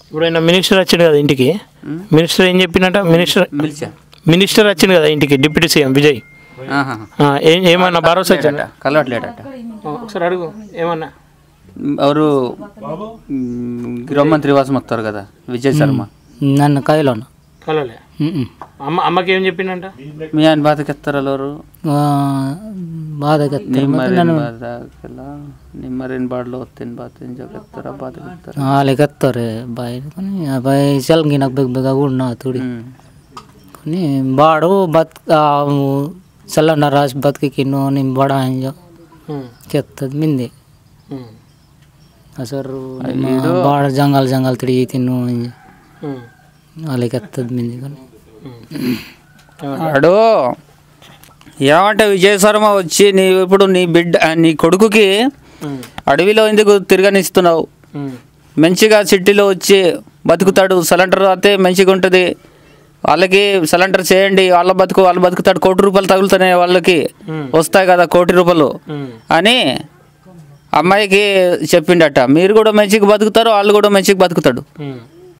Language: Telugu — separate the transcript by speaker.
Speaker 1: ఇప్పుడు ఆయన మినిస్టర్ వచ్చిండు కదా ఇంటికి, మినిస్టర్ ఏం చెప్పినట్ట? మినిస్టర్ వచ్చిండు కదా ఇంటికి, డిప్యూటీ సీఎం విజయ్, ఏమన్నా భరోసా ఇచ్చాడ?
Speaker 2: కలవట్లేడట.
Speaker 1: ఒకసారి అడుగు ఏమన్నా.
Speaker 2: ఎవరు గృహమంత్రి వాసం వస్తారు కదా విజయ్ శర్మ,
Speaker 3: నన్ను కైలోను
Speaker 1: కలవలే. అమ్మకి ఏం చెప్పిండంట?
Speaker 2: మీ ఆయన బాధకెత్తారు ఎవరు నిమ్మరేన్ బాడలో వస్తాను బాధెత్తారా బాధకెత్తారు
Speaker 3: వాళ్ళకెత్తారు బాయ్ చల్గి నాకు బెగ్గ కూడా తుడి కానీ బాడు చల్లన్న రాసి బతికిను నేను బడా చెత్తది మింది అసలు బాడ జంగాలు తిరిగి తిన్ను వాళ్ళకి ఎత్తది మింది కానీ
Speaker 2: వాడు ఏమంటే విజయ్ శర్మ వచ్చి ఇప్పుడు నీ బిడ్డ నీ కొడుకుకి అడవిలో ఎందుకు తిరగనిస్తున్నావు? మంచిగా సిటీలో వచ్చి బతుకుతాడు, సిలిండర్ అయితే మంచిగా ఉంటుంది, వాళ్ళకి సిలిండర్ చేయండి, వాళ్ళు బతుకుతాడు, ₹1,00,00,000 తగులుతున్నాయి వాళ్ళకి, వస్తాయి కదా ₹1,00,00,000 అని అమ్మాయికి చెప్పిండట. మీరు కూడా మంచిగా బతుకుతారు, వాళ్ళు కూడా మంచిగా బతుకుతాడు.